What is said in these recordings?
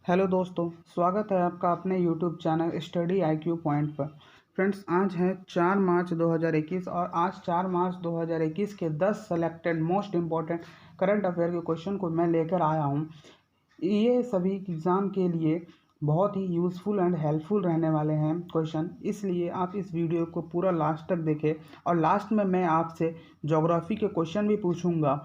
Hello दोस्तों, स्वागत है आपका अपने YouTube channel study IQ point पर। फ्रेंड्स, आज है 4 मार्च 2021 और आज 4 मार्च 2021 के 10 selected most important current affair के क्वेश्चन को मैं लेकर आया हूँ। ये सभी एग्ज़ाम के लिए बहुत ही यूज़फुल एंड हेल्पफुल रहने वाले हैं क्वेश्चन, इसलिए आप इस वीडियो को पूरा लास्ट तक देखें। और लास्ट में मैं आपसे ज्योग्राफी के क्वेश्चन भी पूछूंगा।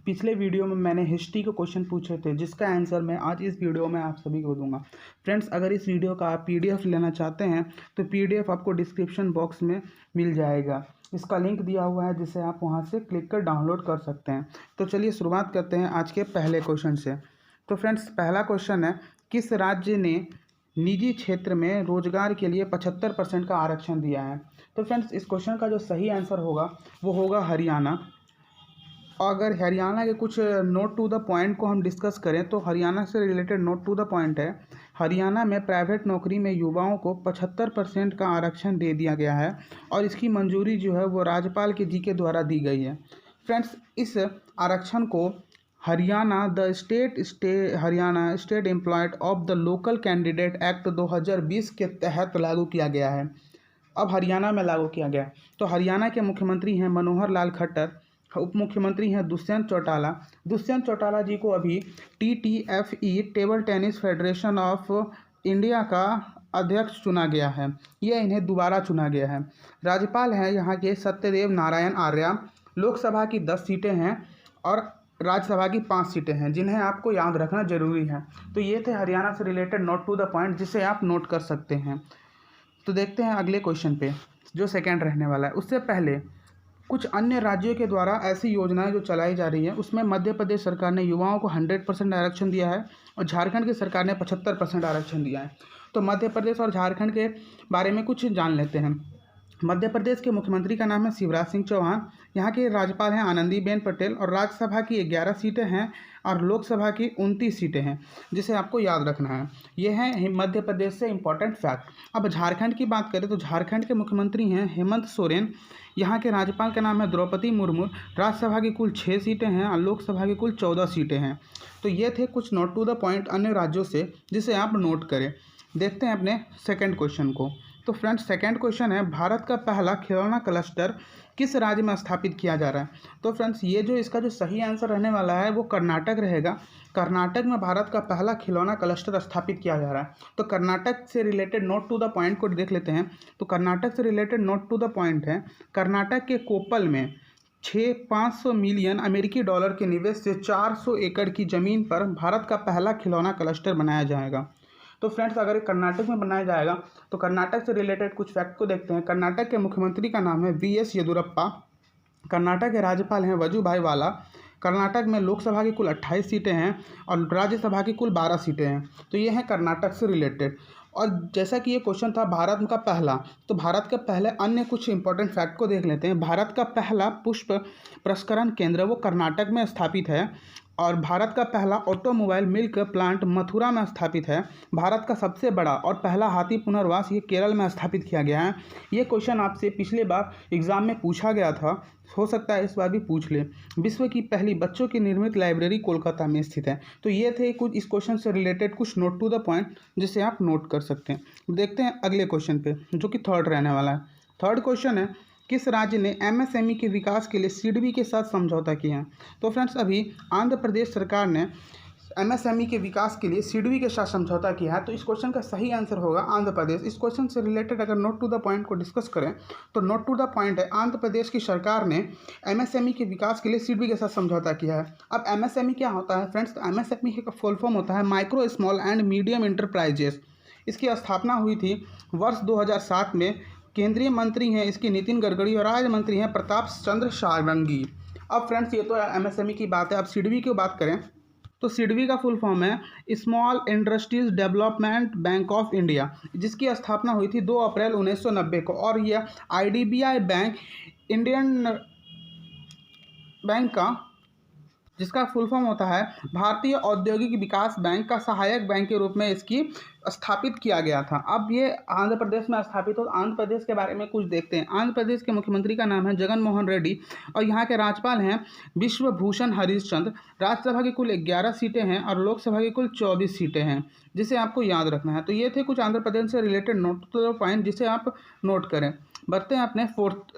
पिछले वीडियो में मैंने हिस्ट्री के क्वेश्चन पूछे थे, जिसका आंसर मैं आज इस वीडियो में आप सभी को दूंगा। फ्रेंड्स, अगर इस वीडियो का आप PDF लेना चाहते हैं तो PDF आपको डिस्क्रिप्शन बॉक्स में मिल जाएगा। इसका लिंक दिया हुआ है, जिसे आप वहां से क्लिक कर डाउनलोड कर सकते हैं। तो चलिए शुरुआत करते हैं आज के पहले क्वेश्चन से। तो फ्रेंड्स, पहला क्वेश्चन है, किस राज्य ने निजी क्षेत्र में रोजगार के लिए 75% का आरक्षण दिया है? तो फ्रेंड्स, इस क्वेश्चन का जो सही आंसर होगा वो होगा हरियाणा। अगर हरियाणा के कुछ नोट टू द पॉइंट को हम डिस्कस करें तो हरियाणा से related note to the point है, हरियाणा में प्राइवेट नौकरी में युवाओं को 75% का आरक्षण दे दिया गया है और इसकी मंजूरी जो है वो राज्यपाल जी के द्वारा दी गई है। फ्रेंड्स, इस आरक्षण को Haryana Haryana state employed of the local candidate act 2020 के तहत लागू किया गया है। अब हरियाणा में लागू किया गया। तो हरियाणा के मुख्यमंत्री हैं मनोहर लाल खट्टर, उप मुख्यमंत्री हैं दुष्यंत चौटाला। दुष्यंत चौटाला जी को अभी TTFE table tennis federation of India का अध्यक्ष चुना गया है। यह इन्हें दोबारा चुना गया है। राज्यपाल हैं यहाँ के सत्यदेव नारायण आर्य। लोकसभा की 10 सीटें हैं और राज्यसभा की 5 सीटें हैं, जिन्हें आपको याद रखना जरूरी है। तो ये थे हरियाणा से related note to the point, जिसे आप नोट कर सकते हैं। तो देखते हैं अगले क्वेश्चन पे, जो सेकंड रहने वाला है। उससे पहले कुछ अन्य राज्यों के द्वारा ऐसी योजनाएं जो चलाई जा रही है, उसमें मध्य प्रदेश सरकार ने युवाओं को 100% आरक्षण दिया है और झारखंड की सरकार ने 75% आरक्षण दिया है। तो मध्य प्रदेश और झारखंड के बारे में कुछ जान लेते हैं। मध्य प्रदेश के मुख्यमंत्री का नाम है शिवराज सिंह चौहान। यहाँ के राज्यपाल हैं आनंदीबेन पटेल और राज्यसभा की 11 सीटें हैं और लोकसभा की 29 सीटें हैं, जिसे आपको याद रखना है। ये है मध्य प्रदेश से इंपॉर्टेंट फैक्ट। अब झारखंड की बात करें तो झारखंड के मुख्यमंत्री हैं हेमंत सोरेन। यहाँ के राज्यपाल का नाम है द्रौपदी मुर्मू। राज्यसभा की कुल 6 सीटें हैं और लोकसभा की कुल 14 सीटें हैं। तो ये थे कुछ नोट टू द पॉइंट अन्य राज्यों से, जिसे आप नोट करें। देखते हैं अपने सेकंड क्वेश्चन को। तो फ्रेंड्स, सेकंड क्वेश्चन है, भारत का पहला खिलौना क्लस्टर किस राज्य में स्थापित किया जा रहा है? तो फ्रेंड्स, ये जो इसका जो सही आंसर रहने वाला है वो कर्नाटक रहेगा। कर्नाटक में भारत का पहला खिलौना क्लस्टर स्थापित किया जा रहा है। तो कर्नाटक से related note to the point को देख लेते हैं। तो कर्नाटक से related note to the point है, कर्नाटक के कोप्पल में 500 मिलियन अमेरिकी डॉलर के निवेश से 400 एकड़ की ज़मीन पर भारत का पहला खिलौना क्लस्टर बनाया जाएगा। तो फ्रेंड्स, अगर ये कर्नाटक में बनाया जाएगा तो कर्नाटक से रिलेटेड कुछ फैक्ट को देखते हैं। कर्नाटक के मुख्यमंत्री का नाम है VS येदियुरप्पा। कर्नाटक के राज्यपाल हैं वजुभाई वाला। कर्नाटक में लोकसभा की कुल 28 सीटें हैं और राज्यसभा की कुल 12 सीटें हैं। तो ये हैं कर्नाटक से रिलेटेड। और जैसा कि ये क्वेश्चन था भारत का पहला, तो भारत के पहले अन्य कुछ इंपॉर्टेंट फैक्ट को देख लेते हैं। भारत का पहला पुष्प प्रसंस्करण केंद्र वो कर्नाटक में स्थापित है और भारत का पहला ऑटोमोबाइल मिल्क प्लांट मथुरा में स्थापित है। भारत का सबसे बड़ा और पहला हाथी पुनर्वास ये केरल में स्थापित किया गया है। ये क्वेश्चन आपसे पिछले बार एग्जाम में पूछा गया था, हो सकता है इस बार भी पूछ ले। विश्व की पहली बच्चों की निर्मित लाइब्रेरी कोलकाता में स्थित है। तो ये थे कुछ इस क्वेश्चन से रिलेटेड कुछ नोट टू द पॉइंट, जिसे आप नोट कर सकते हैं। देखते हैं अगले क्वेश्चन पे, जो कि थर्ड रहने वाला है। थर्ड क्वेश्चन है, किस राज्य ने MSME के विकास के लिए सिडबी के साथ समझौता किया है? तो फ्रेंड्स, अभी आंध्र प्रदेश सरकार ने MSME के विकास के लिए सिडबी के साथ समझौता किया है। तो इस क्वेश्चन का सही आंसर होगा आंध्र प्रदेश। इस क्वेश्चन से रिलेटेड अगर नोट टू द पॉइंट को डिस्कस करें तो नोट टू द पॉइंट है, आंध्र प्रदेश की सरकार ने MSME के विकास के लिए सिडबी के साथ समझौता किया है। अब MSME क्या होता है फ्रेंड्स? तो MSME का फुल फॉर्म होता है micro small and medium enterprises. इसकी स्थापना हुई थी वर्ष 2007 में। केंद्रीय मंत्री हैं इसके नितिन गडकरी और राज्य मंत्री हैं प्रताप चंद्र सारंगी। अब फ्रेंड्स, ये तो MSME की बात है। अब सिडबी की बात करें तो सिडबी का फुल फॉर्म है small industries development bank of India, जिसकी स्थापना हुई थी 2 अप्रैल 1990 को। और यह IDBI बैंक, इंडियन बैंक का जिसका फुल फॉर्म होता है भारतीय औद्योगिक विकास बैंक का सहायक बैंक के रूप में इसकी स्थापित किया गया था। अब ये आंध्र प्रदेश में स्थापित हो। आंध्र प्रदेश के बारे में कुछ देखते हैं। आंध्र प्रदेश के मुख्यमंत्री का नाम है जगन मोहन रेड्डी और यहाँ के राज्यपाल हैं विश्वभूषण हरिश्चंद्र। राज्यसभा की कुल 11 सीटें हैं और लोकसभा की कुल 24 सीटें हैं, जिसे आपको याद रखना है। तो ये थे कुछ आंध्र प्रदेश से रिलेटेड नोट पॉइंट जिसे आप नोट करें। बढ़ते हैं अपने फोर्थ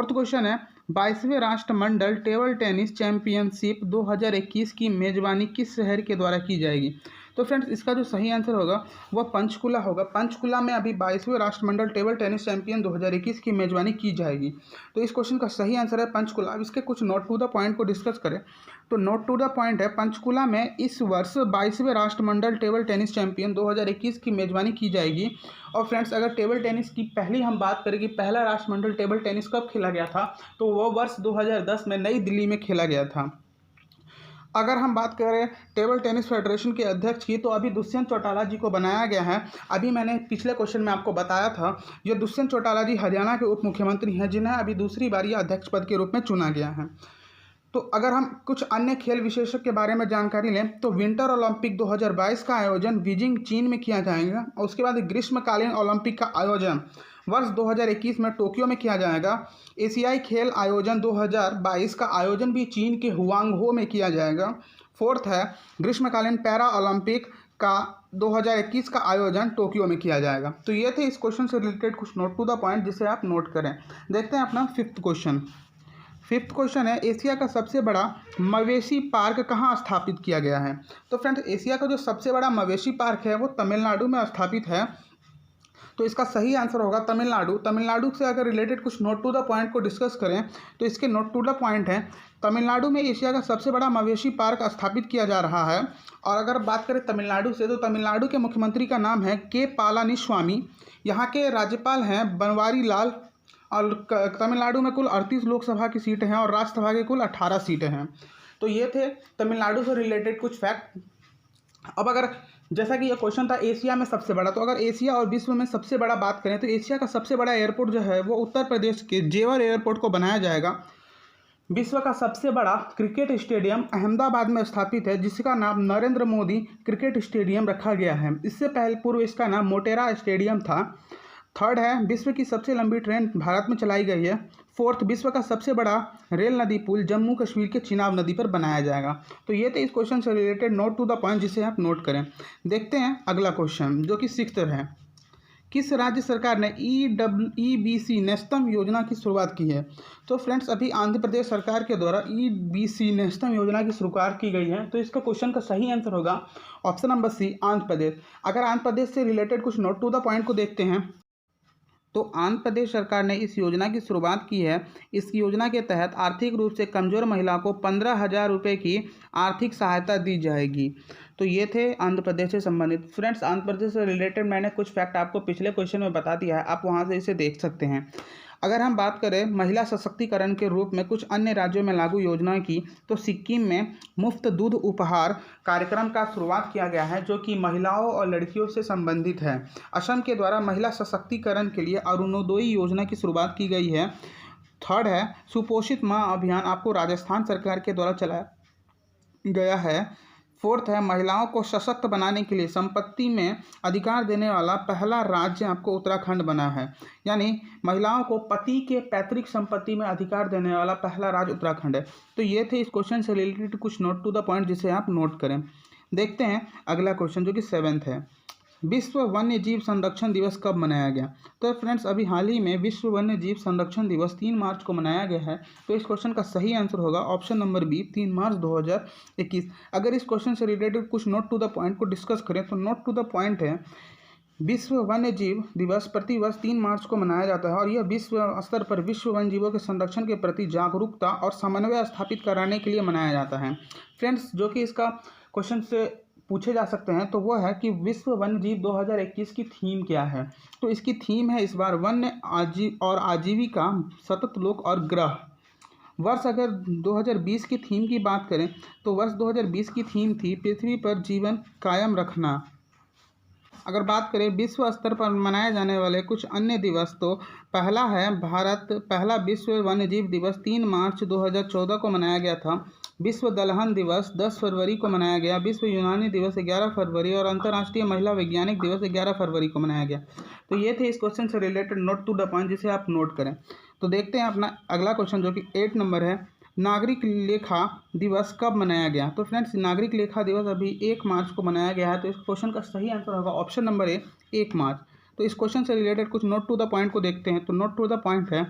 क्वेश्चन है 22वें राष्ट्रमंडल टेबल टेनिस चैंपियनशिप 2021 की मेजबानी किस शहर के द्वारा की जाएगी? तो फ्रेंड्स इसका जो सही आंसर होगा वह पंचकुला होगा। पंचकुला में अभी 22वें राष्ट्रमंडल टेबल टेनिस चैंपियन 2021 की मेजबानी की जाएगी। तो इस क्वेश्चन का सही आंसर है पंचकुला। अब इसके कुछ नोट टू द पॉइंट को डिस्कस करें तो नोट टू द पॉइंट है पंचकुला में इस वर्ष 22वें राष्ट्रमंडल टेबल टेनिस चैंपियन 2021 की मेजबानी की जाएगी। और फ्रेंड्स अगर टेबल टेनिस की पहली हम बात करें कि पहला राष्ट्रमंडल टेबल टेनिस कब खेला गया था, तो वह वर्ष 2010 में नई दिल्ली में खेला गया था। अगर हम बात करें टेबल टेनिस फेडरेशन के अध्यक्ष की, तो अभी दुष्यंत चौटाला जी को बनाया गया है। अभी मैंने पिछले क्वेश्चन में आपको बताया था, ये दुष्यंत चौटाला जी हरियाणा के उप मुख्यमंत्री हैं, जिन्हें अभी दूसरी बार यह अध्यक्ष पद के रूप में चुना गया है। तो अगर हम कुछ अन्य खेल विशेषज्ञ के बारे में जानकारी लें तो विंटर ओलंपिक 2022 का आयोजन बीजिंग चीन में किया जाएगा और उसके बाद ग्रीष्मकालीन ओलंपिक का आयोजन वर्ष 2021 में टोक्यो में किया जाएगा। एशियाई खेल आयोजन 2022 का आयोजन भी चीन के हुआंगहो में किया जाएगा। फोर्थ है ग्रीष्मकालीन पैरा ओलंपिक का 2021 का आयोजन टोक्यो में किया जाएगा। तो ये थे इस क्वेश्चन से रिलेटेड कुछ नोट टू द पॉइंट जिसे आप नोट करें। देखते हैं अपना फिफ्थ क्वेश्चन है एशिया का सबसे बड़ा मवेशी पार्क कहाँ स्थापित किया गया है? तो फ्रेंड्स एशिया का जो सबसे बड़ा मवेशी पार्क है वो तमिलनाडु में स्थापित है। तो इसका सही आंसर होगा तमिलनाडु। तमिलनाडु से अगर रिलेटेड कुछ नोट टू द पॉइंट को डिस्कस करें तो इसके नोट टू द पॉइंट हैं तमिलनाडु में एशिया का सबसे बड़ा मवेशी पार्क स्थापित किया जा रहा है। और अगर बात करें तमिलनाडु से तो तमिलनाडु के मुख्यमंत्री का नाम है के पालानीस्वामी। यहाँ के राज्यपाल हैं बनवारी लाल। और तमिलनाडु में कुल 38 लोकसभा की सीटें हैं और राज्यसभा की कुल 18 सीटें हैं। तो ये थे तमिलनाडु से रिलेटेड कुछ फैक्ट। अब अगर जैसा कि ये क्वेश्चन था एशिया में सबसे बड़ा, तो अगर एशिया और विश्व में सबसे बड़ा बात करें तो एशिया का सबसे बड़ा एयरपोर्ट जो है वो उत्तर प्रदेश के जेवर एयरपोर्ट को बनाया जाएगा। विश्व का सबसे बड़ा क्रिकेट स्टेडियम अहमदाबाद में स्थापित है, जिसका नाम नरेंद्र मोदी क्रिकेट स्टेडियम रखा गया है। इससे पूर्व इसका नाम मोटेरा स्टेडियम था। थर्ड है विश्व की सबसे लंबी ट्रेन भारत में चलाई गई है। फोर्थ विश्व का सबसे बड़ा रेल नदी पुल जम्मू कश्मीर के चिनाब नदी पर बनाया जाएगा। तो ये थे इस क्वेश्चन से related note to the point जिसे आप नोट करें। देखते हैं अगला क्वेश्चन जो कि 6th है। किस राज्य सरकार ने EBC नेस्तम योजना की शुरुआत की है? तो फ्रेंड्स अभी आंध्र प्रदेश सरकार के द्वारा EBC नेस्तम योजना की शुरुआत की गई है। तो इसका क्वेश्चन का सही आंसर होगा option number C Andhra Pradesh. अगर आंध्र प्रदेश से रिलेटेड कुछ नोट टू द पॉइंट को देखते हैं तो आंध्र प्रदेश सरकार ने इस योजना की शुरुआत की है। इस योजना के तहत आर्थिक रूप से कमज़ोर महिला को 15,000 रुपये की आर्थिक सहायता दी जाएगी। तो ये थे आंध्र प्रदेश से संबंधित। फ्रेंड्स आंध्र प्रदेश से रिलेटेड मैंने कुछ फैक्ट आपको पिछले क्वेश्चन में बता दिया है, आप वहाँ से इसे देख सकते हैं। अगर हम बात करें महिला सशक्तिकरण के रूप में कुछ अन्य राज्यों में लागू योजनाएं की, तो सिक्किम में मुफ्त दूध उपहार कार्यक्रम का शुरुआत किया गया है, जो कि महिलाओं और लड़कियों से संबंधित है। असम के द्वारा महिला सशक्तिकरण के लिए अरुणोदय योजना की शुरुआत की गई है। थर्ड है सुपोषित माँ अभियान, आपको राजस्थान सरकार के द्वारा चलाया गया है। फोर्थ है महिलाओं को सशक्त बनाने के लिए संपत्ति में अधिकार देने वाला पहला राज्य आपको उत्तराखंड बना है, यानी महिलाओं को पति के पैतृक संपत्ति में अधिकार देने वाला पहला राज्य उत्तराखंड है। तो ये थे इस क्वेश्चन से रिलेटेड कुछ नोट टू द पॉइंट जिसे आप नोट करें। देखते हैं अगला क्वेश्चन जो कि 7th है। विश्व वन्य जीव संरक्षण दिवस कब मनाया गया? तो फ्रेंड्स अभी हाल ही में विश्व वन्य जीव संरक्षण दिवस 3 मार्च को मनाया गया है। तो इस क्वेश्चन का सही आंसर होगा ऑप्शन नंबर बी 3 मार्च 2021। अगर इस क्वेश्चन से रिलेटेड कुछ नोट टू द पॉइंट को डिस्कस करें तो नोट टू द पॉइंट है विश्व वन्य जीव दिवस प्रतिवर्ष 3 मार्च को मनाया जाता है और यह विश्व स्तर पर विश्व वन्य जीवों के संरक्षण के प्रति जागरूकता और समन्वय स्थापित कराने के लिए मनाया जाता है। फ्रेंड्स जो कि इसका क्वेश्चन से पूछे जा सकते हैं तो वो है कि विश्व वन्य जीव 2021 की थीम क्या है? तो इसकी थीम है इस बार वन्य और आजीविका सतत लोक और ग्रह। वर्ष अगर 2020 की थीम की बात करें तो वर्ष 2020 की थीम थी पृथ्वी पर जीवन कायम रखना। अगर बात करें विश्व स्तर पर मनाए जाने वाले कुछ अन्य दिवस, तो पहला विश्व वन्यजीव दिवस 3 मार्च 2014 को मनाया गया था। विश्व दलहन दिवस 10 फरवरी को मनाया गया। विश्व यूनानी दिवस 11 फरवरी और अंतर्राष्ट्रीय महिला वैज्ञानिक दिवस 11 फरवरी को मनाया गया। तो ये थे इस क्वेश्चन से related note to the point, जिसे आप नोट करें। तो देखते हैं अपना अगला क्वेश्चन, जो कि 8 नंबर है। नागरिक लेखा दिवस कब मनाया गया? तो फ्रेंड्स, नागरिक लेखा दिवस अभी 1 मार्च को मनाया गया है। तो इस क्वेश्चन का सही आंसर होगा ऑप्शन नंबर ए, 1 मार्च। तो इस क्वेश्चन से रिलेटेड कुछ नोट टू द पॉइंट को देखते हैं। तो नोट टू द पॉइंट है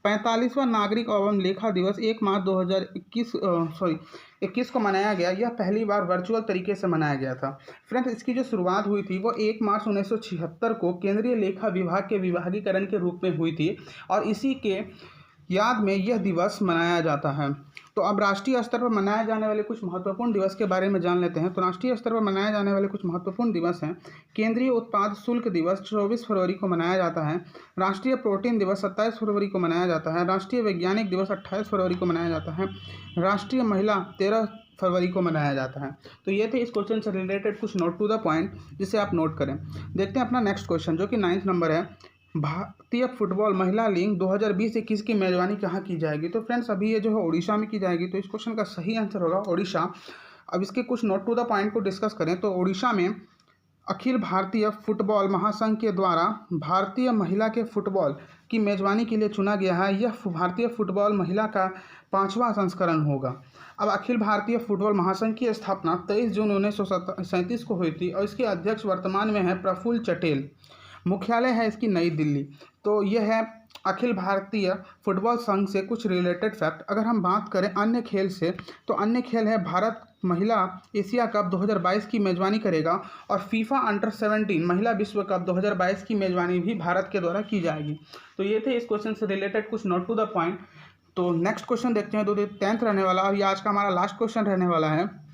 45वां नागरिक एवं लेखा दिवस 1 मार्च 2021 को मनाया गया। यह पहली बार वर्चुअल तरीके से मनाया गया था। फ्रेंड्स, इसकी जो शुरुआत हुई थी वो 1 मार्च 1976 को केंद्रीय लेखा विभाग के विभागीकरण के रूप में हुई थी और इसी के याद में यह दिवस मनाया जाता है। तो अब राष्ट्रीय स्तर पर मनाए जाने वाले कुछ महत्वपूर्ण दिवस के बारे में जान लेते हैं। तो राष्ट्रीय स्तर पर मनाए जाने वाले कुछ महत्वपूर्ण दिवस हैं। केंद्रीय उत्पाद शुल्क दिवस 24 फरवरी को मनाया जाता है। राष्ट्रीय प्रोटीन दिवस 27 फरवरी को मनाया जाता है। राष्ट्रीय वैज्ञानिक दिवस 28 फरवरी को मनाया जाता है। राष्ट्रीय महिला 13 फरवरी को मनाया जाता है। तो ये थे इस क्वेश्चन से रिलेटेड कुछ नोट टू द पॉइंट, जिसे आप नोट करें। देखते हैं अपना नेक्स्ट क्वेश्चन, जो कि 9th नंबर है। भारतीय फुटबॉल महिला लीग 2020-21 की मेजबानी कहाँ की जाएगी? तो फ्रेंड्स, अभी ये जो है उड़ीसा में की जाएगी। तो इस क्वेश्चन का सही आंसर होगा उड़ीसा। अब इसके कुछ नोट टू द पॉइंट को डिस्कस करें तो उड़ीसा में अखिल भारतीय फुटबॉल महासंघ के द्वारा भारतीय महिला के फुटबॉल की मेजबानी के लिए चुना गया है। यह भारतीय फुटबॉल महिला का 5वां संस्करण होगा। अब अखिल भारतीय फुटबॉल महासंघ की स्थापना 23 जून 1937 को हुई थी और इसके अध्यक्ष वर्तमान में है प्रफुल्ल चटेल। मुख्यालय है इसकी नई दिल्ली। तो यह है अखिल भारतीय फुटबॉल संघ से कुछ रिलेटेड फैक्ट। अगर हम बात करें अन्य खेल से, तो अन्य खेल है भारत महिला एशिया कप 2022 की मेजबानी करेगा और फीफा अंडर 17 महिला विश्व कप 2022 की मेजबानी भी भारत के द्वारा की जाएगी। तो ये थे इस क्वेश्चन से रिलेटेड कुछ नोट टू द पॉइंट। तो नेक्स्ट क्वेश्चन देखते हैं, 10th रहने वाला और ये आज का हमारा लास्ट क्वेश्चन रहने वाला है।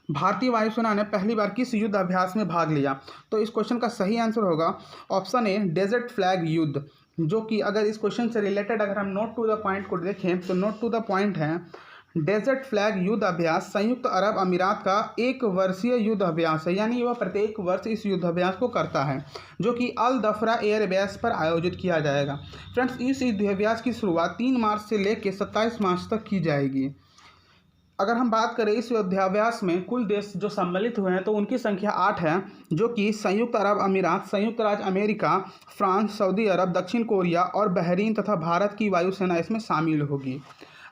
भारतीय वायुसेना ने पहली बार किस युद्ध अभ्यास में भाग लिया? तो इस क्वेश्चन का सही आंसर होगा ऑप्शन ए, डेजर्ट फ्लैग युद्ध, जो कि अगर इस क्वेश्चन से रिलेटेड अगर हम नोट टू द पॉइंट को देखें तो नोट टू द पॉइंट है डेजर्ट फ्लैग युद्ध अभ्यास संयुक्त अरब अमीरात का 1 वर्षीय युद्ध अभ्यास है, यानी वह प्रत्येक वर्ष इस युद्ध अभ्यास को करता है, जो कि अल दफरा एयरबेस पर आयोजित किया जाएगा। फ्रेंड्स, इस युद्ध अभ्यास की शुरुआत 3 मार्च से लेकर 27 मार्च तक की जाएगी। अगर हम बात करें इस युद्धाभ्यास में कुल देश जो सम्मिलित हुए हैं तो उनकी संख्या 8 है, जो कि संयुक्त अरब अमीरात, संयुक्त राज्य अमेरिका, फ्रांस, सऊदी अरब, दक्षिण कोरिया और बहरीन तथा भारत की वायुसेना इसमें शामिल होगी।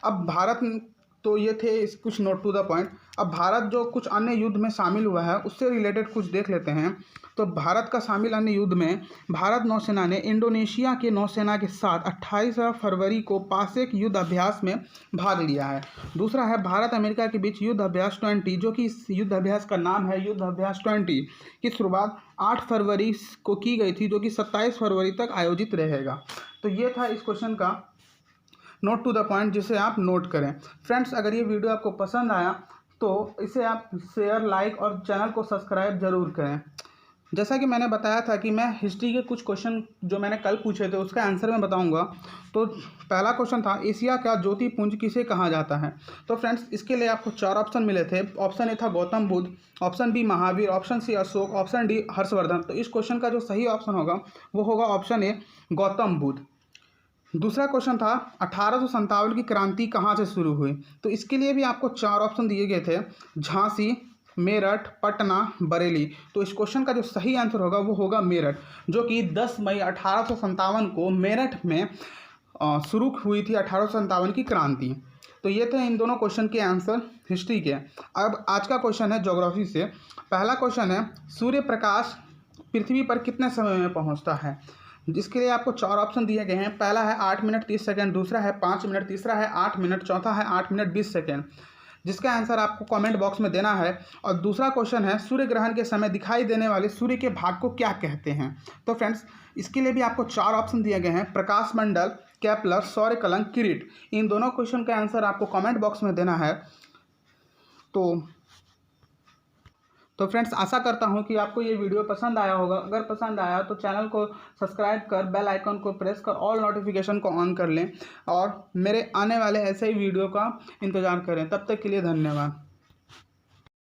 अब भारत, तो ये थे इस कुछ नोट टू द पॉइंट। अब भारत जो कुछ अन्य युद्ध में शामिल हुआ है उससे रिलेटेड कुछ देख लेते हैं। तो भारत का शामिल अन्य युद्ध में भारत नौसेना ने इंडोनेशिया के नौसेना के साथ 28 फरवरी को पासेक युद्ध अभ्यास में भाग लिया है। दूसरा है भारत अमेरिका के बीच युद्ध अभ्यास 20, जो कि इस युद्ध अभ्यास का नाम है युद्ध अभ्यास 20 की शुरुआत 8 फरवरी को की गई थी, जो कि 27 फरवरी तक आयोजित रहेगा। तो ये था इस क्वेश्चन का नोट टू द पॉइंट, जिसे आप नोट करें। फ्रेंड्स, अगर ये वीडियो आपको पसंद आया तो इसे आप शेयर, लाइक और चैनल को सब्सक्राइब जरूर करें। जैसा कि मैंने बताया था कि मैं हिस्ट्री के कुछ क्वेश्चन जो मैंने कल पूछे थे उसका आंसर मैं बताऊंगा। तो पहला क्वेश्चन था एशिया का ज्योतिपुंज किसे कहा जाता है? तो फ्रेंड्स, इसके लिए आपको 4 ऑप्शन मिले थे। ऑप्शन ए था Gautam Buddha, option B Mahavir, option C Ashok, option D Harshvardhan. तो इस क्वेश्चन का जो सही ऑप्शन होगा वो होगा ऑप्शन ए, गौतम बुद्ध। दूसरा क्वेश्चन था 1857 की क्रांति कहाँ से शुरू हुई? तो इसके लिए भी आपको 4 ऑप्शन दिए गए थे, झांसी, मेरठ, पटना, बरेली। तो इस क्वेश्चन का जो सही आंसर होगा वो होगा मेरठ, जो कि 10 मई 1857 को मेरठ में शुरू हुई थी 1857 की क्रांति। तो ये थे इन दोनों क्वेश्चन के आंसर हिस्ट्री के। अब आज का क्वेश्चन है ज्योग्राफी से। पहला क्वेश्चन है सूर्य प्रकाश पृथ्वी पर कितने समय में पहुंचता है? जिसके लिए आपको 4 ऑप्शन दिए गए हैं। पहला है 8 मिनट 30 सेकंड, दूसरा है 5 मिनट, तीसरा है 8 मिनट, चौथा है 8 मिनट 20 सेकंड, जिसका आंसर आपको कमेंट बॉक्स में देना है। और दूसरा क्वेश्चन है सूर्य ग्रहण के समय दिखाई देने वाले सूर्य के भाग को क्या कहते हैं? तो फ्रेंड्स, इसके लिए भी आपको 4 ऑप्शन दिए गए हैं, प्रकाश मंडल, केपलर, सौर्य कलंक, किरीट। इन दोनों क्वेश्चन का आंसर आपको कमेंट बॉक्स में देना है। तो फ्रेंड्स, आशा करता हूं कि आपको ये वीडियो पसंद आया होगा। अगर पसंद आया तो चैनल को सब्सक्राइब कर बेल आइकन को प्रेस कर ऑल नोटिफिकेशन को ऑन कर लें और मेरे आने वाले ऐसे ही वीडियो का इंतज़ार करें। तब तक के लिए धन्यवाद।